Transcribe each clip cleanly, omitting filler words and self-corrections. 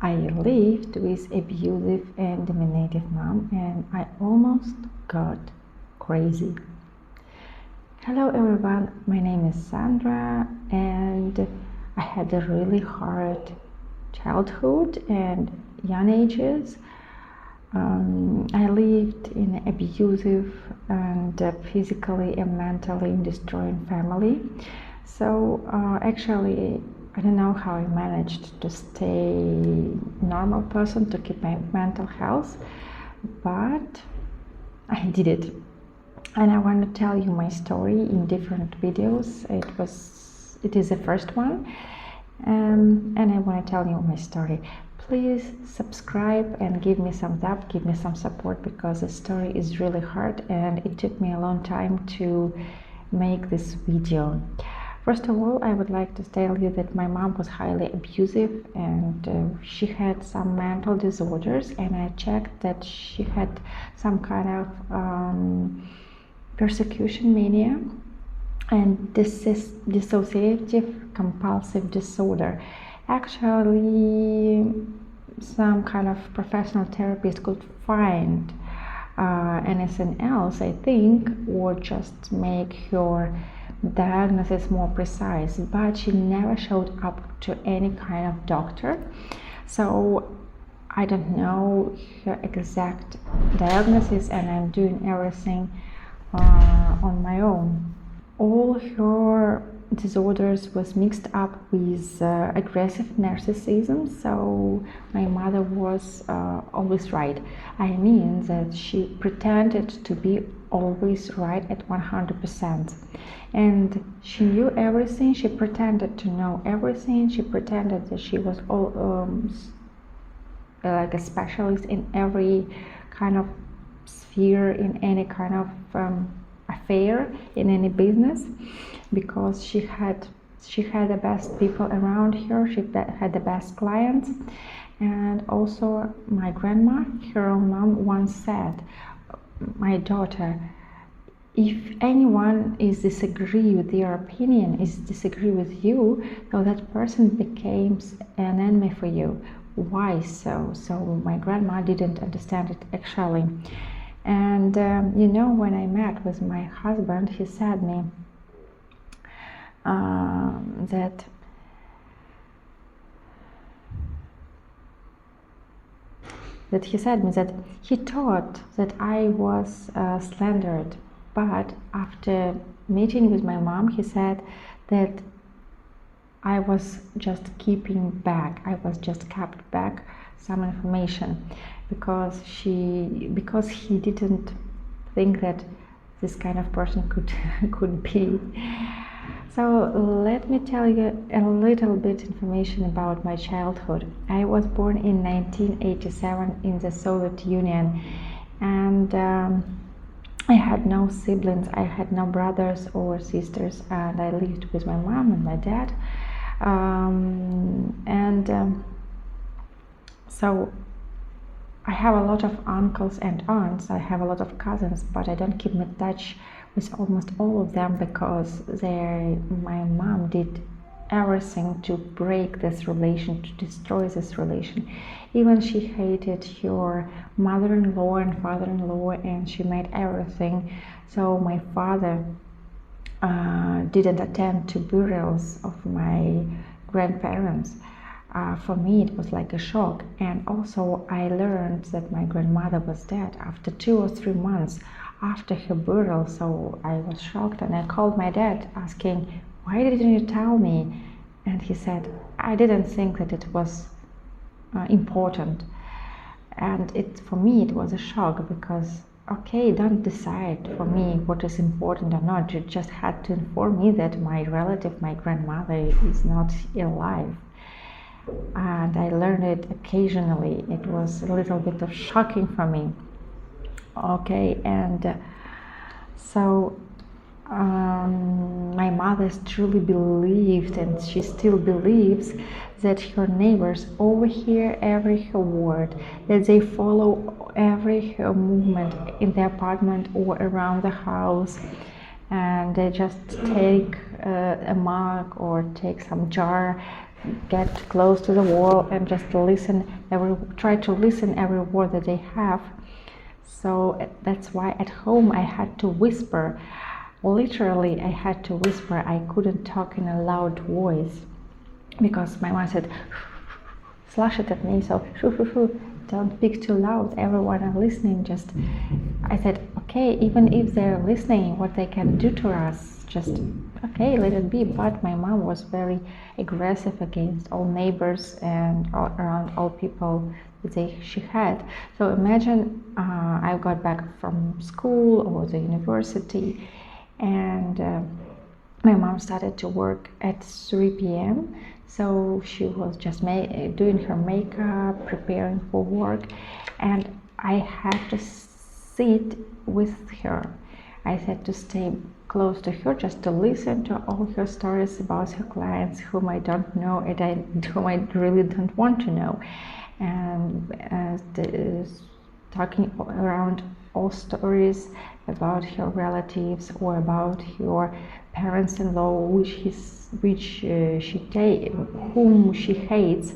I lived with abusive and dominative mom, and I almost got crazy. Hello everyone, my name is Sandra, and I had a really hard childhood and young ages. I lived in an abusive and physically and mentally destroying family. So actually, I don't know how I managed to stay normal person, to keep my mental health, but I did it. And I want to tell you my story in different videos. It is the first one, and I want to tell you my story. Please subscribe and give me some up, give me some support, because the story is really hard and it took me a long time to make this video. First of all, I would like to tell you that my mom was highly abusive, and she had some mental disorders, and I checked that she had some kind of persecution mania and dissociative compulsive disorder. Actually, some kind of professional therapist could find anything else, I think, or just make her diagnosis more precise, but she never showed up to any kind of doctor. So I don't know her exact diagnosis, and I'm doing everything on my own. All her disorders was mixed up with aggressive narcissism, so my mother was always right. I mean that she pretended to be always right at 100%, and she knew everything. She pretended to know everything. She pretended that she was all like a specialist in every kind of sphere, in any kind of affair, in any business, because she had the best people around her. She had the best clients. And also my grandma, her own mom, once said, my daughter, if anyone is disagree with your opinion, is disagree with you, so that person becomes an enemy for you. Why so? So my grandma didn't understand it actually. And when I met with my husband, he said me that he thought that I was slandered, but after meeting with my mom, he said that I was just keeping back. I was just kept back some information because he didn't think that this kind of person could be. So let me tell you a little bit information about my childhood. I was born in 1987 in the Soviet Union, and I had no siblings. I had no brothers or sisters, and I lived with my mom and my dad. So I have a lot of uncles and aunts. I have a lot of cousins, but I don't keep in touch with almost all of them because my mom did everything to break this relation, to destroy this relation. Even she hated her mother-in-law and father-in-law, and she made everything. So my father didn't attend to burials of my grandparents. For me, it was like a shock. And also, I learned that my grandmother was dead after 2 or 3 months after her burial. So I was shocked, and I called my dad asking, why didn't you tell me? And he said, I didn't think that it was important. And for me, it was a shock because, okay, don't decide for me what is important or not. You just had to inform me that my relative, my grandmother, is not alive. And I learned it occasionally. It was a little bit of shocking for me. Okay, and so my mother truly believed, and she still believes, that her neighbors overhear every her word, that they follow every her movement in the apartment or around the house, and they just take a mug or take some jar, get close to the wall and just try to listen every word that they have. So that's why at home I had to whisper. Literally, I had to whisper. I couldn't talk in a loud voice because my mom said, slash it at me, so don't speak too loud, everyone are listening. Just, I said, okay, even if they're listening, what they can do to us, just, okay, let it be. But my mom was very aggressive against all neighbors and around all people that she had. So imagine I got back from school or the university, and my mom started to work at 3 p.m. So she was just doing her makeup, preparing for work, and I had to sit with her. I had to stay close to her just to listen to all her stories about her clients whom I don't know and whom I really don't want to know. And talking around all stories about her relatives or about her parents-in-law, whom she hates.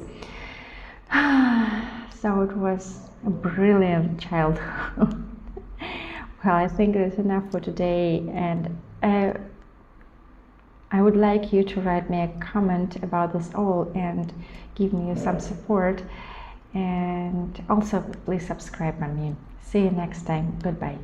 So it was a brilliant childhood. Well, I think it's enough for today, and I would like you to write me a comment about this all and give me some support, and also please subscribe on me. See you next time. Goodbye.